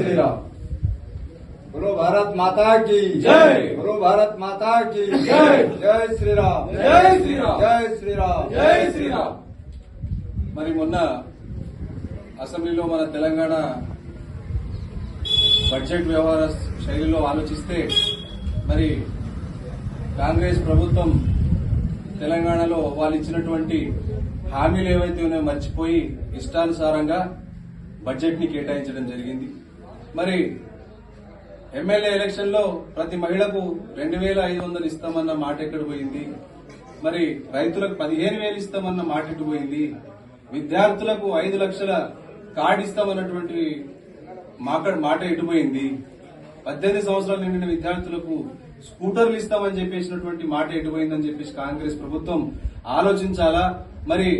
श्रीराम। बोलो भारत माता की जय। बोलो भारत माता की जय। जय श्रीराम जय श्रीराम। जय श्रीराम జై శ్రీరామ్. మరి మొన్న అసెంబ్లీలో మన తెలంగాణ బడ్జెట్ వ్యవహార శైలిలో ఆలోచిస్తే మరి కాంగ్రెస్ ప్రభుత్వం తెలంగాణలో వాళ్ళు ఇచ్చినటువంటి హామీలు ఏవైతే ఉన్నాయో మర్చిపోయి ఇష్టానుసారంగా బడ్జెట్ ని కేటాయించడం జరిగింది. మరి ఎమ్మెల్యే ఎలక్షన్ లో ప్రతి మహిళకు 2,500 ఇస్తామన్న మాట ఎక్కడ పోయింది? మరి రైతులకు 15,000 ఇస్తామన్న మాట ఎటు పోయింది? విద్యార్థులకు 5 లక్షల కార్డు ఇస్తామన్నటువంటి మాట ఎటుపోయింది? 18 సంవత్సరాలు నిండిన విద్యార్థులకు స్కూటర్లు ఇస్తామని చెప్పేసినటువంటి మాట ఎటుపోయిందని చెప్పేసి కాంగ్రెస్ ప్రభుత్వం ఆలోచించాలా? మరి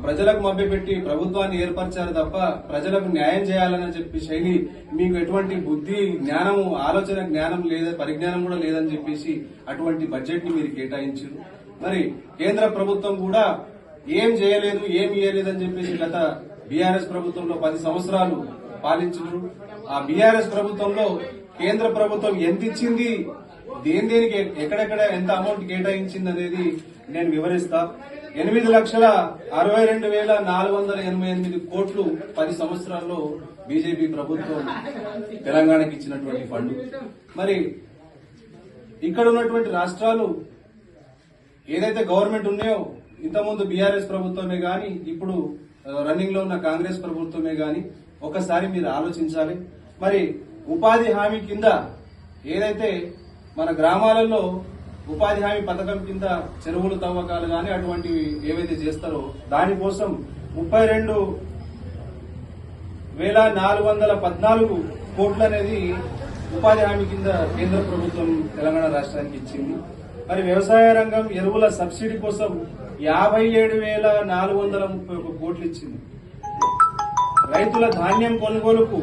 ప్రజలకు మభ్యపెట్టి ప్రభుత్వాన్ని ఏర్పరచాలి తప్ప ప్రజలకు న్యాయం చేయాలని చెప్పి శైలి మీకు ఎటువంటి బుద్ధి జ్ఞానము ఆలోచన జ్ఞానం లేదా పరిజ్ఞానం కూడా లేదని చెప్పేసి అటువంటి బడ్జెట్ ని మీరు కేటాయించారు. మరి కేంద్ర ప్రభుత్వం కూడా ఏం చేయలేదు ఏం ఇయ్యలేదని చెప్పేసి గత బీఆర్ఎస్ ప్రభుత్వంలో 10 సంవత్సరాలు పాలించారు. ఆ బీఆర్ఎస్ ప్రభుత్వంలో కేంద్ర ప్రభుత్వం ఎంత ఇచ్చింది, దేనికి ఎక్కడెక్కడ ఎంత అమౌంట్ కేటాయించింది అనేది నేను వివరిస్తా. 8,62,488 కోట్లు 10 సంవత్సరాల్లో బీజేపీ ప్రభుత్వం తెలంగాణకి ఇచ్చినటువంటి ఫండ్. మరి ఇక్కడ ఉన్నటువంటి రాష్ట్రాలు ఏదైతే గవర్నమెంట్ ఉన్నాయో ఇంతకుముందు బీఆర్ఎస్ ప్రభుత్వమే గాని ఇప్పుడు రన్నింగ్ లో ఉన్న కాంగ్రెస్ ప్రభుత్వమే గాని ఒకసారి మీరు ఆలోచించాలి. మరి ఉపాధి హామీ కింద ఏదైతే మన గ్రామాలలో ఉపాధి హామీ పథకం కింద చెరువులు తవ్వకాలు గాని అటువంటివి ఏవైతే చేస్తారో దానికోసం 32,414 కోట్లు అనేది ఉపాధి హామీ కింద కేంద్ర ప్రభుత్వం తెలంగాణ రాష్ట్రానికి ఇచ్చింది. మరి వ్యవసాయ రంగం ఎరువుల సబ్సిడీ కోసం 57,431 కోట్లు ఇచ్చింది. రైతుల ధాన్యం కొనుగోలుకు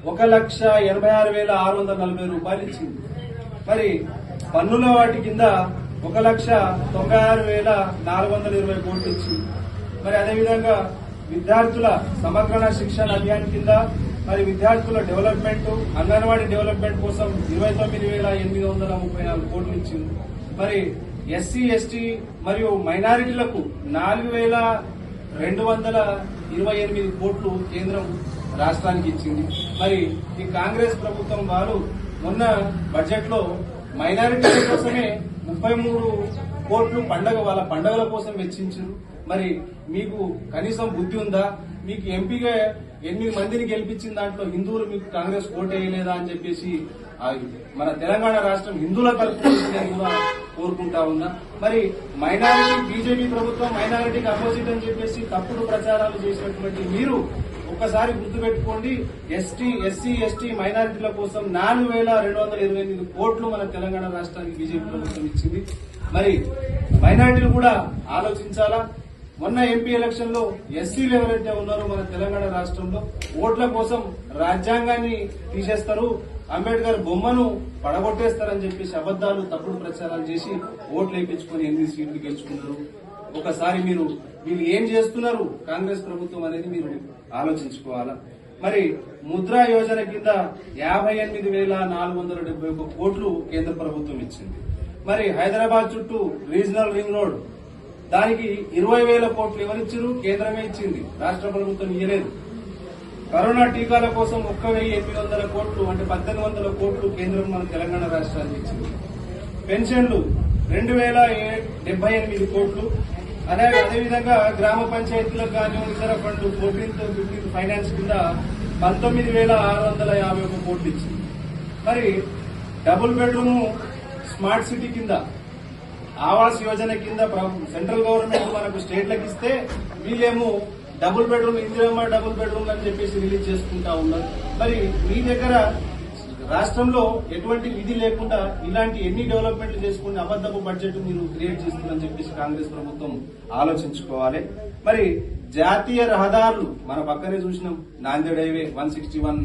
1,86,640 రూపాయలు ఇచ్చింది. మరి పన్నుల వాటి కింద 1,96,420 కోట్లు ఇచ్చింది. మరి అదేవిధంగా విద్యార్థుల సమగ్ర శిక్షణ అభియాన్ కింద మరి విద్యార్థుల డెవలప్మెంట్ అంగన్వాడీ డెవలప్మెంట్ కోసం 29,834 కోట్లు ఇచ్చింది. మరి ఎస్సీ ఎస్టీ మరియు మైనారిటీలకు 4,228 కోట్లు కేంద్రం రాష్ట్రానికి ఇచ్చింది. మరి ఈ కాంగ్రెస్ ప్రభుత్వం వారు మొన్న బడ్జెట్ లో మైనారిటీల కోసమే 33 కోట్లు వాళ్ళ పండుగల కోసం వెచ్చించారు. మరి మీకు కనీసం బుద్ధి ఉందా? మీకు ఎంపీగా 8 మందిని గెలిపించిన దాంట్లో హిందువులు మీకు కాంగ్రెస్ ఓటు వేయలేదా అని చెప్పేసి మన తెలంగాణ రాష్ట్రం హిందువుల తరఫున కూడా కోరుకుంటా ఉన్నా. మరి మైనారిటీ బీజేపీ ప్రభుత్వం మైనారిటీకి అపోజిట్ అని చెప్పేసి తప్పుడు ప్రచారాలు చేసినటువంటి మీరు ఒక్కసారి గుర్తుపెట్టుకోండి. ఎస్సీ ఎస్టీ మైనారిటీల కోసం 4,228 కోట్లు మన తెలంగాణ రాష్ట్రానికి బీజేపీ ప్రభుత్వం ఇచ్చింది. మరి మైనారిటీలు కూడా ఆలోచించాలా? మొన్న ఎంపీ ఎలక్షన్ లో ఎస్సీలు ఎవరైతే ఉన్నారో మన తెలంగాణ రాష్ట్రంలో ఓట్ల కోసం రాజ్యాంగాన్ని తీసేస్తారు, అంబేద్కర్ బొమ్మను పడగొట్టేస్తారని చెప్పేసి అబద్దాలు తప్పుడు ప్రచారాలు చేసి ఓట్లు వేయించుకుని 8 సీట్లు గెలుచుకున్నారు. ఒకసారి వీళ్ళు ఏం చేస్తున్నారు కాంగ్రెస్ ప్రభుత్వం అనేది మీరు ఆలోచించుకోవాలా? మరి ముద్రా యోజన కింద 58,471 కోట్లు కేంద్ర ప్రభుత్వం ఇచ్చింది. మరి హైదరాబాద్ చుట్టూ రీజనల్ రింగ్ రోడ్ దానికి 20,000 కోట్లు ఎవరిచ్చారు? కేంద్రమే ఇచ్చింది, రాష్ట్ర ప్రభుత్వం ఇవ్వలేదు. కరోనా టీకాల కోసం 1,800 కోట్లు అంటే 1,800 కోట్లు కేంద్రం మన తెలంగాణ రాష్ట్రానికి ఇచ్చింది. పెన్షన్లు 2,078 కోట్లు. అదేవిధంగా గ్రామ పంచాయతీలకు కానీ ఇతర ఫండ్లు 14th ఫైనాన్స్ కింద 19,651 కోట్లు ఇచ్చింది. మరి డబుల్ బెడ్రూమ్ స్మార్ట్ సిటీ కింద ఆవాస్ యోజన కింద సెంట్రల్ గవర్నమెంట్ మనకు స్టేట్లకు ఇస్తే వీళ్ళేమో double bedroom Indiramma double bedroom అని చెప్పేసి రిలీజ్ చేసుకుంటా ఉన్నారు. మరి మీ దగ్గర రాష్ట్రంలో ఎటువంటి విధి లేకుండా ఇలాంటి ఎన్ని డెవలప్మెంట్లు చేసుకుని అబద్దపు బడ్జెట్ మీరు క్రియేట్ చేస్తుందని చెప్పేసి కాంగ్రెస్ ప్రభుత్వం ఆలోచించుకోవాలి. మరి జాతీయ రహదారులు మన పక్కనే చూసినాం, నాందేడ్ హైవే 161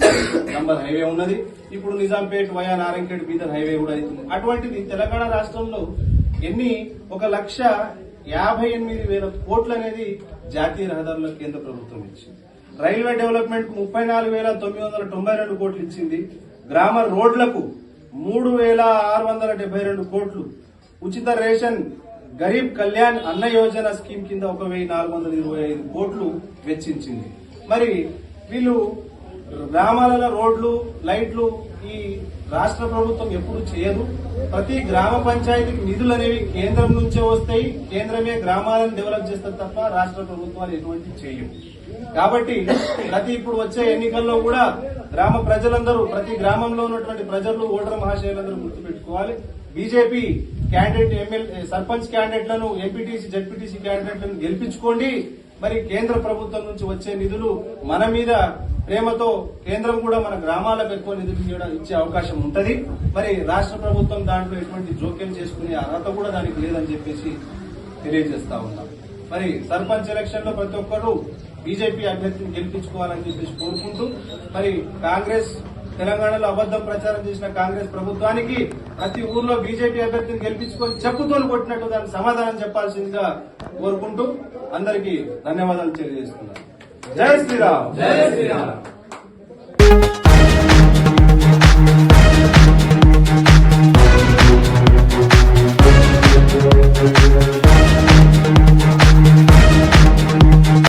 నంబర్ హైవే ఉన్నది. ఇప్పుడు నిజాంపేట్ వయా నారాయణఖేడ్ బీదర్ హైవే కూడా అవుతుంది. అటువంటిది తెలంగాణ రాష్ట్రంలో 1,58,000 కోట్లు అనేది జాతీయ రహదారుల కేంద్ర ప్రభుత్వం ఇచ్చింది. రైల్వే డెవలప్మెంట్ కు 34,992 కోట్లు ఇచ్చింది. గ్రామ రోడ్లకు 3,672 కోట్లు, ఉచిత రేషన్ గరీబ్ కళ్యాణ్ అన్న యోజన స్కీమ్ కింద 1,425 కోట్లు వెచ్చించింది. మరి వీళ్ళు గ్రామాలలో రోడ్లు, లైట్లు ఈ రాష్ట్ర ప్రభుత్వం ఎప్పుడు చేయదు. ప్రతి గ్రామ పంచాయతీకి నిధులు అనేవి కేంద్రం నుంచే వస్తాయి. కేంద్రమే గ్రామాలను డెవలప్ చేస్తారు తప్ప రాష్ట్ర ప్రభుత్వాలు ఎటువంటి చేయవు. కాబట్టి ఇప్పుడు వచ్చే ఎన్నికల్లో కూడా గ్రామ ప్రజలందరూ, ప్రతి గ్రామంలో ఉన్నటువంటి ప్రజలు, ఓటర్ మహాశయులందరూ గుర్తుపెట్టుకోవాలి. బీజేపీ క్యాండిడేట్, ఎమ్మెల్యే, సర్పంచ్ క్యాండిడేట్లను, ఎంపీటీసీ, జడ్పీటీసీ క్యాండిడేట్లను గెలిపించుకోండి. మరి కేంద్ర ప్రభుత్వం నుంచి వచ్చే నిధులు మన మీద ప్రేమతో కేంద్రం కూడా మన గ్రామాలకు ఎక్కువ నిధులు ఇచ్చే అవకాశం ఉంటది. మరి రాష్ట్ర ప్రభుత్వం దాంట్లో ఎటువంటి జోక్యం చేసుకునే అర్హత కూడా దానికి లేదని చెప్పేసి తెలియజేస్తా ఉన్నాం. మరి సర్పంచ్ ఎలక్షన్ లో ప్రతి ఒక్కరూ బీజేపీ అభ్యర్థిని గెలిపించుకోవాలని చెప్పేసి కోరుకుంటూ, మరి కాంగ్రెస్ తెలంగాణలో అబద్దం ప్రచారం చేసిన కాంగ్రెస్ ప్రభుత్వానికి ప్రతి ఊర్లో బీజేపీ అభ్యర్థిని గెలిపించుకొని చెప్పుతో కొట్టినట్టు దానికి సమాధానం చెప్పాల్సిందిగా కోరుకుంటూ అందరికీ ధన్యవాదాలు తెలియజేస్తున్నాను. జై శ్రీరామ్. జై శ్రీరామ్.